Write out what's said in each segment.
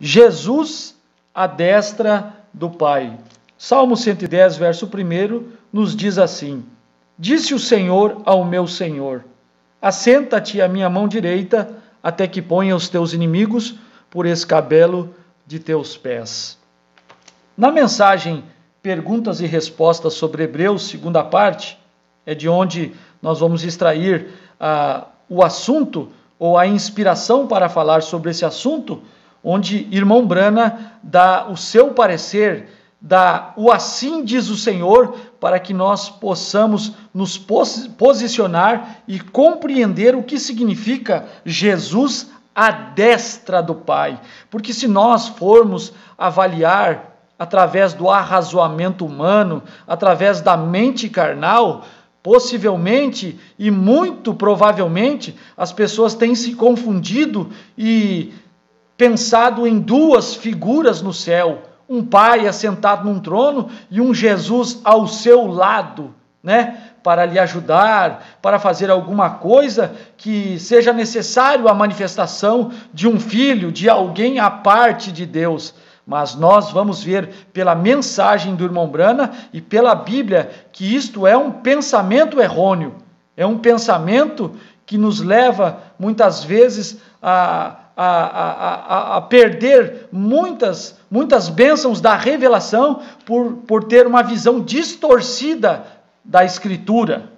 Jesus à destra do Pai. Salmo 110, verso 1, nos diz assim: Disse o Senhor ao meu Senhor: Assenta-te à minha mão direita, até que ponha os teus inimigos por escabelo de teus pés. Na mensagem Perguntas e Respostas sobre Hebreus, segunda parte, é de onde nós vamos extrair o assunto, ou a inspiração para falar sobre esse assunto, onde irmão Brana dá o seu parecer, dá o assim diz o Senhor, para que nós possamos nos posicionar e compreender o que significa Jesus à destra do Pai. Porque se nós formos avaliar através do arrazoamento humano, através da mente carnal, possivelmente e muito provavelmente as pessoas têm se confundido e pensado em duas figuras no céu, um Pai assentado num trono e um Jesus ao seu lado, para lhe ajudar, para fazer alguma coisa que seja necessário a manifestação de um filho, de alguém à parte de Deus. Mas nós vamos ver pela mensagem do irmão Brana e pela Bíblia que isto é um pensamento errôneo, é um pensamento que nos leva muitas vezes a perder muitas bênçãos da revelação por ter uma visão distorcida da Escritura.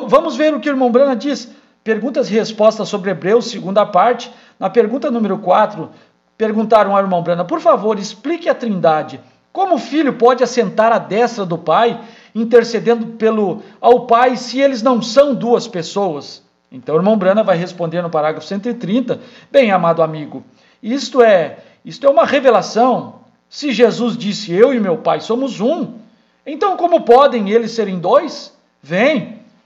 Vamos ver o que o irmão Brana diz. Perguntas e respostas sobre Hebreus, segunda parte. Na pergunta número 4, perguntaram ao irmão Brana: por favor, explique a Trindade. Como o Filho pode assentar à destra do Pai, intercedendo ao Pai, se eles não são duas pessoas? Então o irmão Brana vai responder no parágrafo 130, bem, amado amigo, isto é uma revelação. Se Jesus disse, eu e meu Pai somos um, então como podem eles serem dois?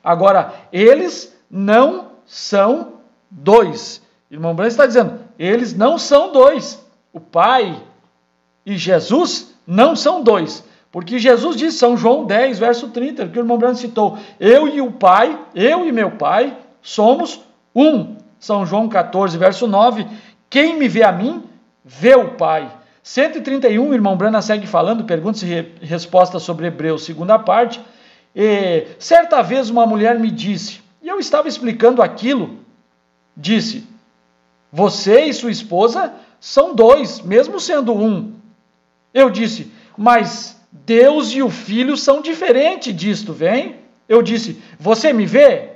Agora, eles não são dois. O irmão Brana está dizendo, eles não são dois. O Pai e Jesus não são dois. Porque Jesus disse, São João 10, verso 30, que o irmão Brana citou, eu e o Pai, eu e meu Pai, somos um. São João 14, verso 9, quem me vê a mim, vê o Pai. 131, o irmão Brana segue falando, perguntas e respostas sobre Hebreus, segunda parte. Certa vez uma mulher me disse, e eu estava explicando aquilo, disse, você e sua esposa são dois, mesmo sendo um. Eu disse, mas Deus e o Filho são diferentes disto, Eu disse, você me vê?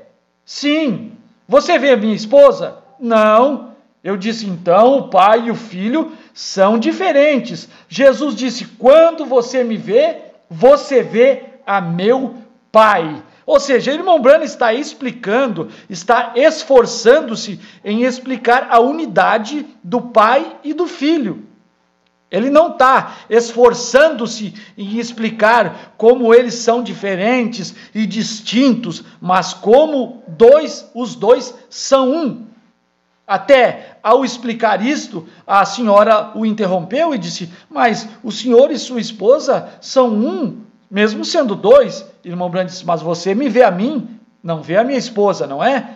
Sim. Você vê a minha esposa? Não. Eu disse, então o Pai e o Filho são diferentes. Jesus disse, quando você me vê, você vê a meu Pai. Ou seja, o irmão Brana está explicando, está esforçando-se em explicar a unidade do Pai e do Filho. Ele não está esforçando-se em explicar como eles são diferentes e distintos, mas como os dois são um. Até ao explicar isto, a senhora o interrompeu e disse, mas o senhor e sua esposa são um, mesmo sendo dois. O irmão Brana disse, mas você me vê a mim, não vê a minha esposa, não é?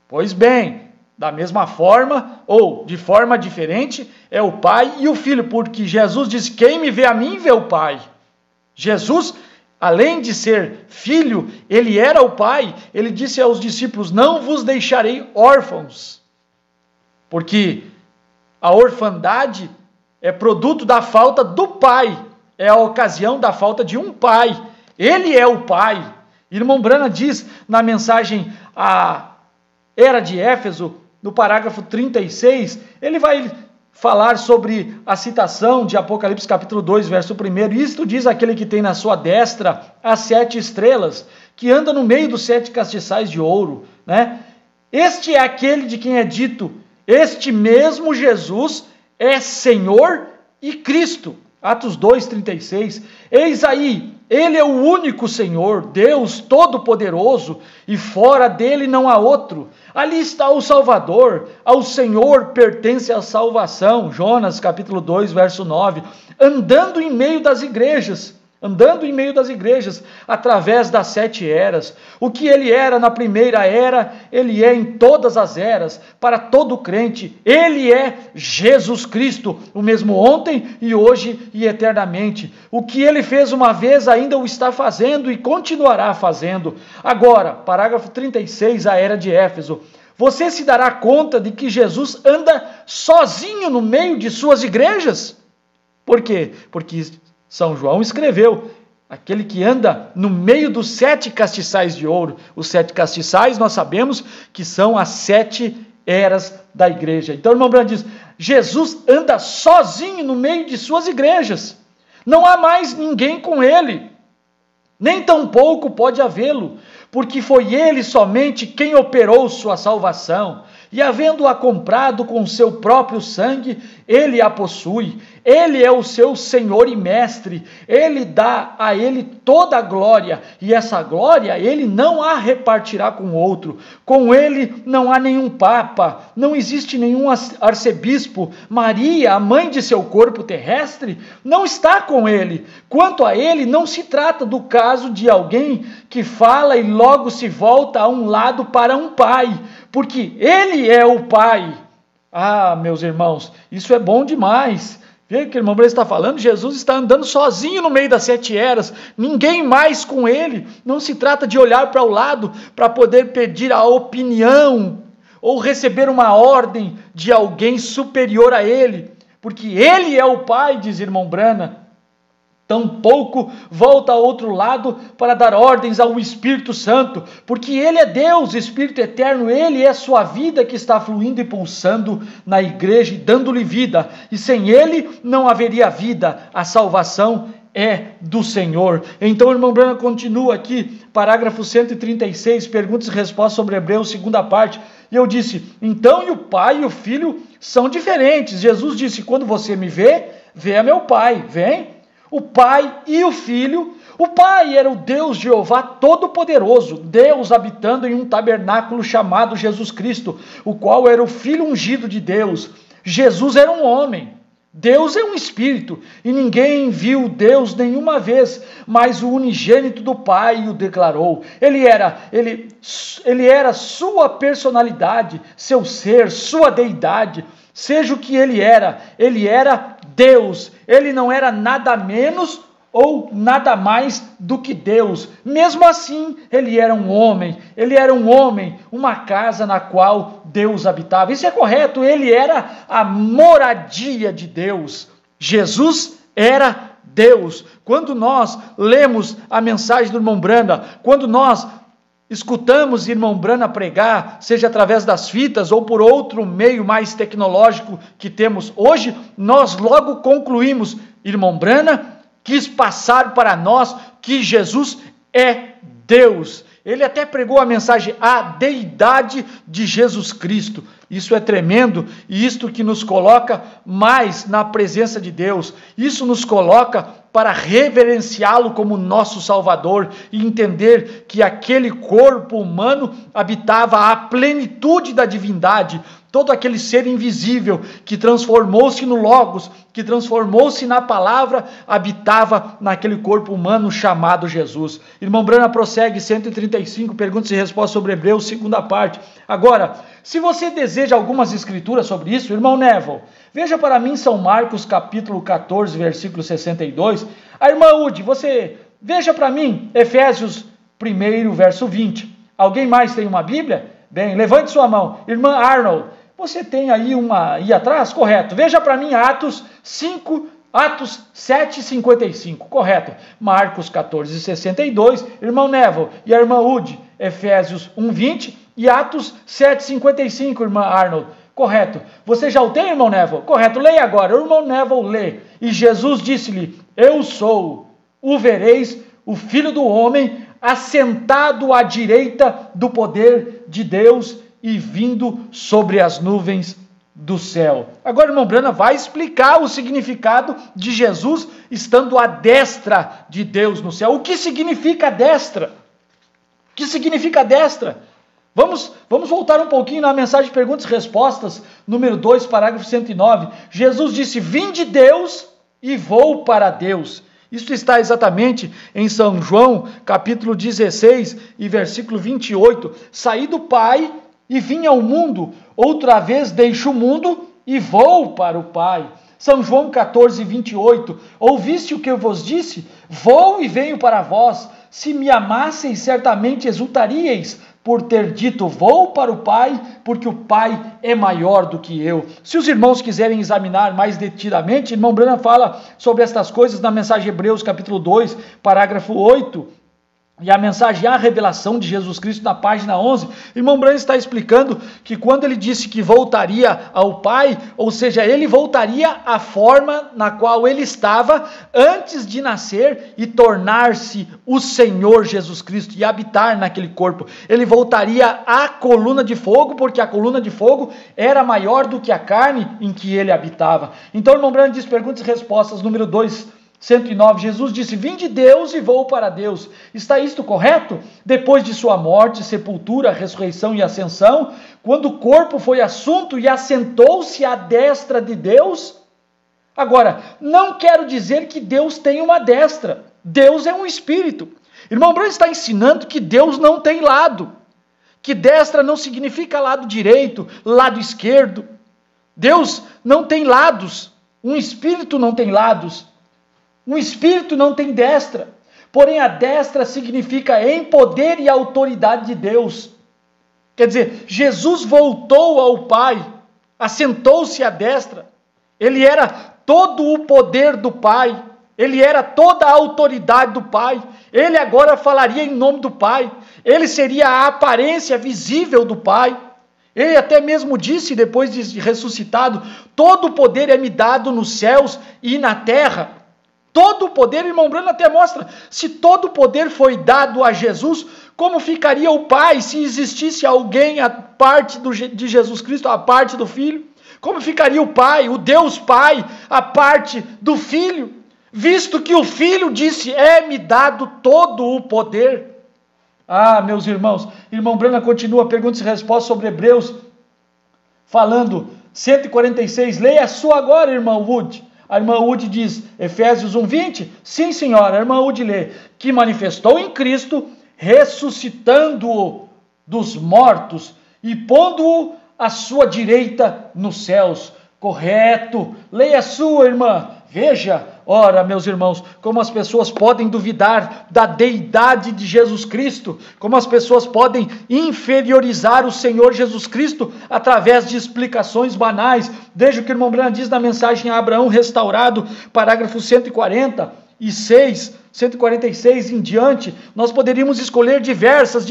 Pois bem, da mesma forma, ou de forma diferente, é o Pai e o Filho, porque Jesus disse, quem me vê a mim, vê o Pai. Jesus, além de ser Filho, ele era o Pai. Ele disse aos discípulos, não vos deixarei órfãos, porque a orfandade é produto da falta do Pai, é a ocasião da falta de um Pai. Ele é o Pai. Irmão Brana diz na mensagem à Era de Éfeso, no parágrafo 36, ele vai falar sobre a citação de Apocalipse capítulo 2, verso 1. Isto diz aquele que tem na sua destra as 7 estrelas, que anda no meio dos 7 castiçais de ouro. Este é aquele de quem é dito, este mesmo Jesus é Senhor e Cristo. Atos 2, 36. Eis aí, ele é o único Senhor, Deus Todo-Poderoso, e fora dele não há outro. Ali está o Salvador, ao Senhor pertence a salvação. Jonas, capítulo 2, verso 9. Andando em meio das igrejas, andando em meio das igrejas, através das 7 eras. O que ele era na primeira era, ele é em todas as eras, para todo crente. Ele é Jesus Cristo, o mesmo ontem e hoje e eternamente. O que ele fez uma vez, ainda o está fazendo e continuará fazendo. Agora, parágrafo 36, a era de Éfeso. Você se dará conta de que Jesus anda sozinho no meio de suas igrejas? Por quê? Porque São João escreveu, aquele que anda no meio dos 7 castiçais de ouro. Os 7 castiçais nós sabemos que são as 7 eras da igreja. Então, irmão Branham diz, Jesus anda sozinho no meio de suas igrejas. Não há mais ninguém com ele, nem tampouco pode havê-lo, porque foi ele somente quem operou sua salvação, e havendo-a comprado com seu próprio sangue, ele a possui. Ele é o seu Senhor e Mestre, ele dá a ele toda a glória, e essa glória ele não a repartirá com outro. Com ele não há nenhum papa, não existe nenhum arcebispo. Maria, a mãe de seu corpo terrestre, não está com ele. Quanto a ele, não se trata do caso de alguém que fala e logo se volta a um lado para um pai, porque ele é o pai. Ah, meus irmãos, isso é bom demais. Veja o que o irmão Branham está falando, Jesus está andando sozinho no meio das 7 eras, ninguém mais com ele. Não se trata de olhar para o lado para poder pedir a opinião ou receber uma ordem de alguém superior a ele, porque ele é o Pai, diz irmão Branham. Tampouco volta ao outro lado para dar ordens ao Espírito Santo, porque ele é Deus, Espírito eterno, ele é sua vida que está fluindo e pulsando na igreja e dando-lhe vida, e sem ele não haveria vida. A salvação é do Senhor. Então o irmão Branham continua aqui, parágrafo 136, perguntas e respostas sobre Hebreus, segunda parte, e eu disse, então e o Pai e o Filho são diferentes. Jesus disse, quando você me vê, vê a meu Pai, vem. O Pai e o Filho. O Pai era o Deus Jeová Todo-Poderoso, Deus habitando em um tabernáculo chamado Jesus Cristo, o qual era o Filho ungido de Deus. Jesus era um homem, Deus é um Espírito, e ninguém viu Deus nenhuma vez, mas o unigênito do Pai o declarou. Ele era sua personalidade, seu ser, sua deidade, seja o que ele era Deus, ele não era nada menos ou nada mais do que Deus. Mesmo assim, ele era um homem, uma casa na qual Deus habitava. Isso é correto, ele era a moradia de Deus. Jesus era Deus. Quando nós lemos a mensagem do irmão Branham, quando nós escutamos irmão Branham pregar, seja através das fitas ou por outro meio mais tecnológico que temos hoje, nós logo concluímos, irmão Branham quis passar para nós que Jesus é Deus. Ele até pregou a mensagem, a deidade de Jesus Cristo. Isso é tremendo, e isto que nos coloca mais na presença de Deus. Isso nos coloca para reverenciá-lo como nosso Salvador e entender que aquele corpo humano habitava a plenitude da divindade, todo aquele ser invisível que transformou-se no Logos, que transformou-se na palavra, habitava naquele corpo humano chamado Jesus. Irmão Branham prossegue, 135, perguntas e respostas sobre Hebreus, segunda parte. Agora, se você deseja algumas escrituras sobre isso, irmão Neville, veja para mim São Marcos capítulo 14, versículo 62. A irmã Ude, você veja para mim Efésios 1, verso 20. Alguém mais tem uma Bíblia? Bem, levante sua mão. Irmã Arnold, você tem aí uma aí atrás? Correto. Veja para mim Atos 7:55. Correto. Marcos 14:62. Irmão Neville e a irmã Ude, Efésios 1:20 e Atos 7:55, irmã Arnold. Correto. Você já o tem, irmão Neville? Correto. Leia agora. O irmão Neville lê. E Jesus disse-lhe, eu sou, o vereis, o Filho do Homem, assentado à direita do poder de Deus e vindo sobre as nuvens do céu. Agora o irmão Branham vai explicar o significado de Jesus estando à destra de Deus no céu. O que significa destra? O que significa destra? Vamos voltar um pouquinho na mensagem de perguntas e respostas, número 2, parágrafo 109. Jesus disse, vinde Deus e vou para Deus. Isso está exatamente em São João, capítulo 16 e versículo 28. Saí do Pai e vim ao mundo, outra vez deixo o mundo e vou para o Pai. São João 14, 28. Ouviste o que eu vos disse? Vou e venho para vós. Se me amasseis, certamente exultaríeis por ter dito, vou para o Pai, porque o Pai é maior do que eu. Se os irmãos quiserem examinar mais detidamente, irmão Branham fala sobre estas coisas na mensagem Hebreus, capítulo 2, parágrafo 8, e a mensagem A Revelação de Jesus Cristo na página 11, irmão Branham está explicando que quando ele disse que voltaria ao Pai, ou seja, ele voltaria à forma na qual ele estava antes de nascer e tornar-se o Senhor Jesus Cristo e habitar naquele corpo. Ele voltaria à coluna de fogo, porque a coluna de fogo era maior do que a carne em que ele habitava. Então, irmão Branham diz perguntas e respostas, número 2:109, Jesus disse, vim de Deus e vou para Deus. Está isto correto? Depois de sua morte, sepultura, ressurreição e ascensão, quando o corpo foi assunto e assentou-se à destra de Deus? Agora, não quero dizer que Deus tem uma destra. Deus é um espírito. Irmão Branham está ensinando que Deus não tem lado. Que destra não significa lado direito, lado esquerdo. Deus não tem lados. Um espírito não tem lados. Um espírito não tem destra, porém a destra significa em poder e autoridade de Deus. Quer dizer, Jesus voltou ao Pai, assentou-se à destra, ele era todo o poder do Pai, ele era toda a autoridade do Pai, ele agora falaria em nome do Pai, ele seria a aparência visível do Pai. Ele até mesmo disse, depois de ressuscitado, todo o poder é me dado nos céus e na terra. Todo o poder, irmão Branham até mostra, se todo o poder foi dado a Jesus, como ficaria o Pai se existisse alguém à parte de Jesus Cristo, à parte do Filho? Como ficaria o Pai, o Deus Pai, à parte do Filho? Visto que o Filho disse, é-me dado todo o poder. Ah, meus irmãos, irmão Branham continua perguntas e respostas sobre Hebreus, falando, 146, leia a sua agora, irmão Wood. A irmã Wood diz, Efésios 1:20, sim senhora, a irmã Wood lê, que manifestou em Cristo, ressuscitando-o dos mortos e pondo-o à sua direita nos céus. Correto, leia a sua irmã, veja, ora meus irmãos, como as pessoas podem duvidar da deidade de Jesus Cristo, como as pessoas podem inferiorizar o Senhor Jesus Cristo através de explicações banais. Veja o que o irmão Branham diz na mensagem a Abraão restaurado, parágrafo 146 em diante. Nós poderíamos escolher diversas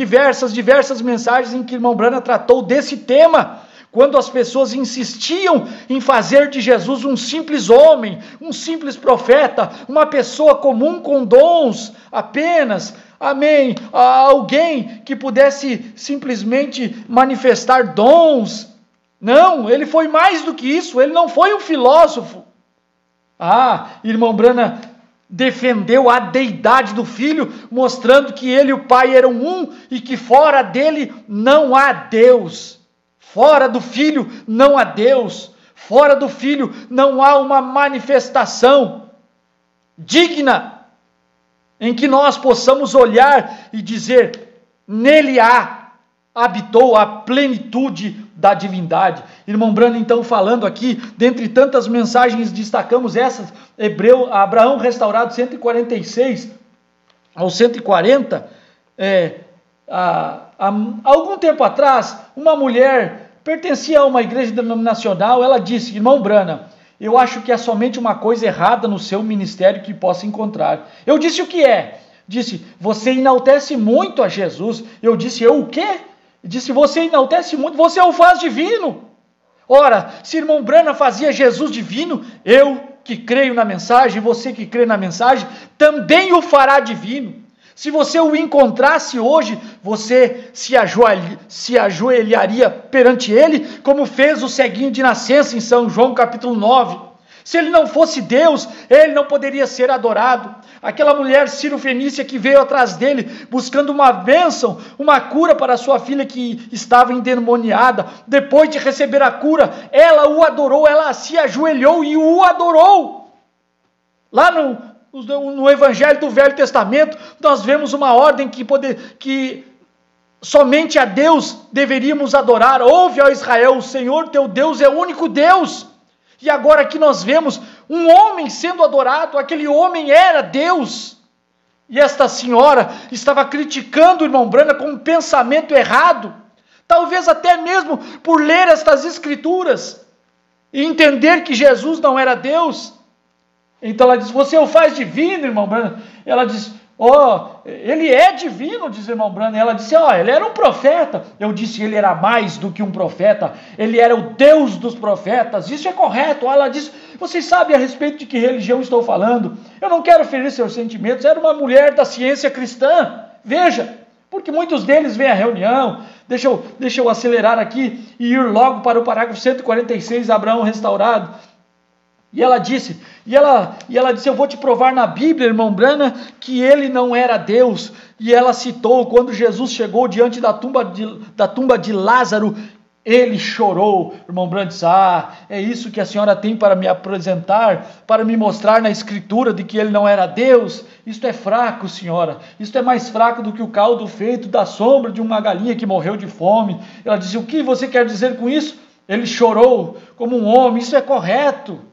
mensagens em que o irmão Branham tratou desse tema, quando as pessoas insistiam em fazer de Jesus um simples homem, um simples profeta, uma pessoa comum com dons apenas, amém, alguém que pudesse simplesmente manifestar dons. Não, ele foi mais do que isso, ele não foi um filósofo. Irmão Branham defendeu a deidade do Filho, mostrando que ele e o Pai eram um e que fora dele não há Deus. Fora do Filho não há Deus, fora do Filho não há uma manifestação digna em que nós possamos olhar e dizer, nele habitou a plenitude da divindade. Irmão Branham então falando aqui, dentre tantas mensagens destacamos essas, Abraão restaurado 146 ao 140, há algum tempo atrás, uma mulher pertencia a uma igreja denominacional, ela disse, irmão Branham, eu acho que é somente uma coisa errada no seu ministério que possa encontrar. Eu disse, o que é? Disse, você enaltece muito a Jesus. Eu disse, eu o quê? Disse, você enaltece muito, você o faz divino. Ora, se irmão Branham fazia Jesus divino, eu que creio na mensagem, você que crê na mensagem, também o fará divino. Se você o encontrasse hoje, você se ajoelharia perante ele, como fez o ceguinho de nascença em São João capítulo 9. Se ele não fosse Deus, ele não poderia ser adorado. Aquela mulher Cirofenícia que veio atrás dele, buscando uma bênção, uma cura para sua filha que estava endemoniada. Depois de receber a cura, ela o adorou, ela se ajoelhou e o adorou. Lá no Evangelho do Velho Testamento, nós vemos uma ordem que somente a Deus deveríamos adorar. Ouve, ó Israel, o Senhor teu Deus é o único Deus. E agora aqui nós vemos um homem sendo adorado, aquele homem era Deus. E esta senhora estava criticando o irmão Branham com um pensamento errado, talvez até mesmo por ler estas escrituras e entender que Jesus não era Deus. Então ela diz, você o faz divino, irmão Branham. Ela diz, ele é divino, diz o irmão Branham. Ela disse, ele era um profeta. Eu disse, ele era mais do que um profeta, ele era o Deus dos profetas. Isso é correto. Ela disse, vocês sabem a respeito de que religião estou falando? Eu não quero ferir seus sentimentos. Era uma mulher da ciência cristã. Veja, porque muitos deles vêm à reunião. Deixa eu acelerar aqui e ir logo para o parágrafo 146, Abraão restaurado. E ela disse, eu vou te provar na Bíblia, irmão Branham, que ele não era Deus. E ela citou, quando Jesus chegou diante da tumba de Lázaro, ele chorou. Irmão Branham disse, é isso que a senhora tem para me apresentar, para me mostrar na escritura de que ele não era Deus? Isto é fraco, senhora, isto é mais fraco do que o caldo feito da sombra de uma galinha que morreu de fome. Ela disse, o que você quer dizer com isso? Ele chorou como um homem, isso é correto,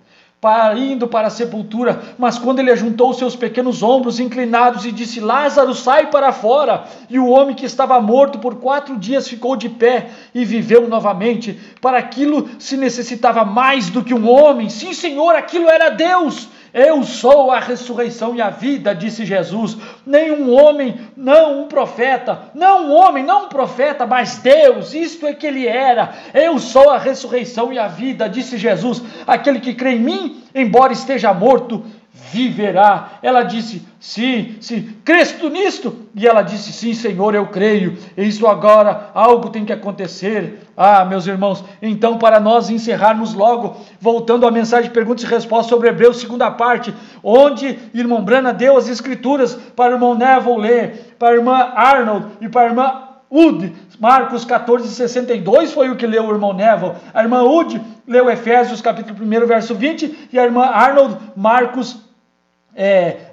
indo para a sepultura, mas quando ele ajuntou os seus pequenos ombros inclinados e disse, Lázaro, sai para fora, e o homem que estava morto por 4 dias ficou de pé e viveu novamente. Para aquilo se necessitava mais do que um homem. Sim, Senhor, aquilo era Deus. Eu sou a ressurreição e a vida, disse Jesus. Nem um homem, não um profeta, não um homem, não um profeta, mas Deus, isto é que ele era. Eu sou a ressurreição e a vida, disse Jesus. Aquele que crê em mim, embora esteja morto, viverá. Ela disse, sim, crês tu nisto? E ela disse, sim, Senhor, eu creio. Isso agora, algo tem que acontecer. Meus irmãos, então para nós encerrarmos logo, voltando à mensagem de perguntas e respostas sobre Hebreus, segunda parte, onde irmão Branham deu as escrituras para o irmão Neville ler, para a irmã Arnold e para a irmã Wood, Marcos 14:62 foi o que leu o irmão Neville. A irmã Wood leu Efésios capítulo 1, verso 20, e a irmã Arnold, Marcos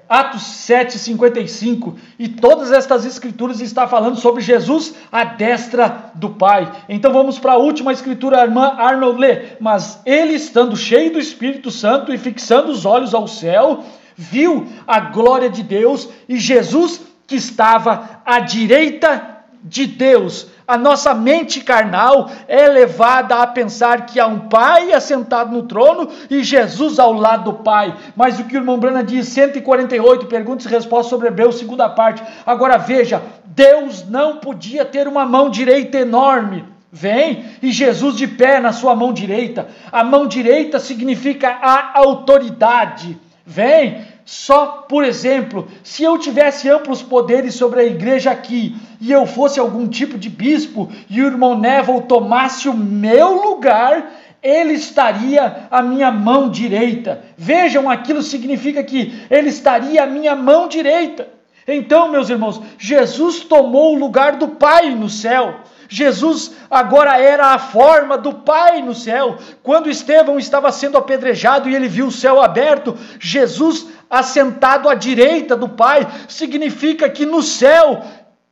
Atos 7:55, e todas estas escrituras estão falando sobre Jesus à destra do Pai. Então vamos para a última escritura, a irmã Arnold lê, mas ele, estando cheio do Espírito Santo e fixando os olhos ao céu, viu a glória de Deus e Jesus que estava à direita de Deus. A nossa mente carnal é levada a pensar que há um Pai assentado no trono e Jesus ao lado do Pai. Mas o que o irmão Branham diz, 148, perguntas e respostas sobre Hebreus, segunda parte. Agora veja, Deus não podia ter uma mão direita enorme. Vem, e Jesus de pé na sua mão direita. A mão direita significa a autoridade. Vem. Só, por exemplo, se eu tivesse amplos poderes sobre a igreja aqui, e eu fosse algum tipo de bispo, e o irmão Neville tomasse o meu lugar, ele estaria à minha mão direita. Vejam, aquilo significa que ele estaria à minha mão direita. Então, meus irmãos, Jesus tomou o lugar do Pai no céu. Jesus agora era a forma do Pai no céu. Quando Estevão estava sendo apedrejado e ele viu o céu aberto, Jesus assentado à direita do Pai, significa que no céu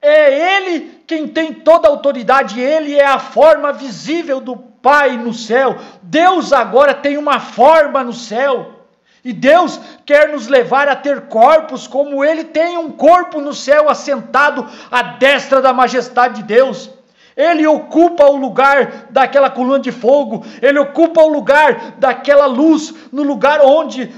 é Ele quem tem toda a autoridade, Ele é a forma visível do Pai no céu. Deus agora tem uma forma no céu. E Deus quer nos levar a ter corpos como Ele tem um corpo no céu, assentado à destra da majestade de Deus. Ele ocupa o lugar daquela coluna de fogo, Ele ocupa o lugar daquela luz, no lugar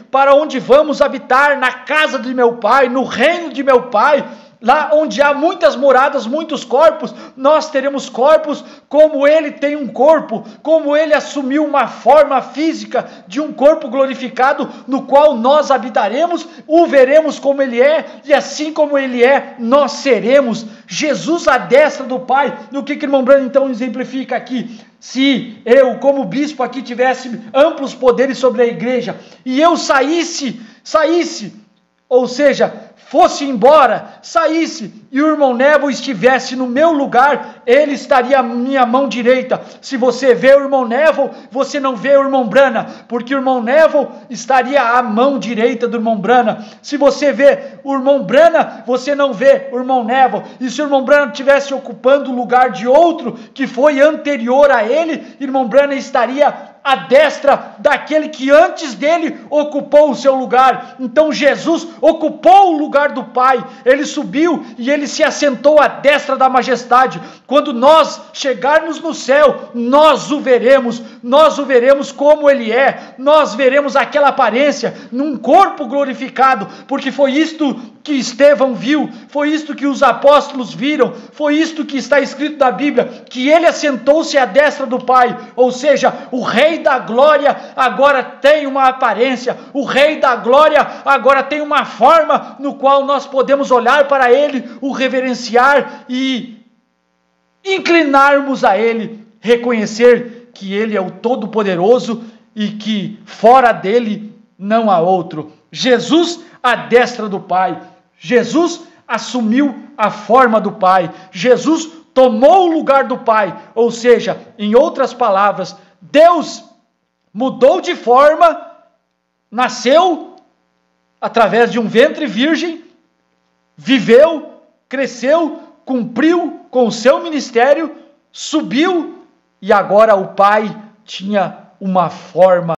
para onde vamos habitar, na casa de meu Pai, no reino de meu Pai. Lá onde há muitas moradas, muitos corpos, nós teremos corpos como Ele tem um corpo, como Ele assumiu uma forma física de um corpo glorificado, no qual nós habitaremos, o veremos como Ele é, e assim como Ele é, nós seremos. Jesus à destra do Pai. O que o irmão Branham então exemplifica aqui? Se eu, como bispo aqui, tivesse amplos poderes sobre a igreja, e eu saísse, ou seja, fosse embora, saísse, e o irmão Neville estivesse no meu lugar, ele estaria à minha mão direita. Se você vê o irmão Neville, você não vê o irmão Branham, porque o irmão Neville estaria à mão direita do irmão Branham. Se você vê o irmão Branham, você não vê o irmão Neville. E se o irmão Branham estivesse ocupando o lugar de outro que foi anterior a ele, irmão Branham estaria à destra daquele que antes dele ocupou o seu lugar. Então Jesus ocupou o lugar do Pai, ele subiu e ele se assentou à destra da majestade. Quando nós chegarmos no céu, nós o veremos como ele é, nós veremos aquela aparência num corpo glorificado, porque foi isto que Estevão viu, foi isto que os apóstolos viram, foi isto que está escrito na Bíblia, que ele assentou-se à destra do Pai, ou seja, o Rei da Glória agora tem uma aparência, o Rei da Glória agora tem uma forma no qual nós podemos olhar para ele, o reverenciar e inclinarmos a ele, reconhecer que ele é o Todo-Poderoso e que fora dele não há outro. Jesus à destra do Pai, Jesus assumiu a forma do Pai, Jesus tomou o lugar do Pai, ou seja, em outras palavras, Deus mudou de forma, nasceu através de um ventre virgem, viveu, cresceu, cumpriu com o seu ministério, subiu e agora o Pai tinha uma forma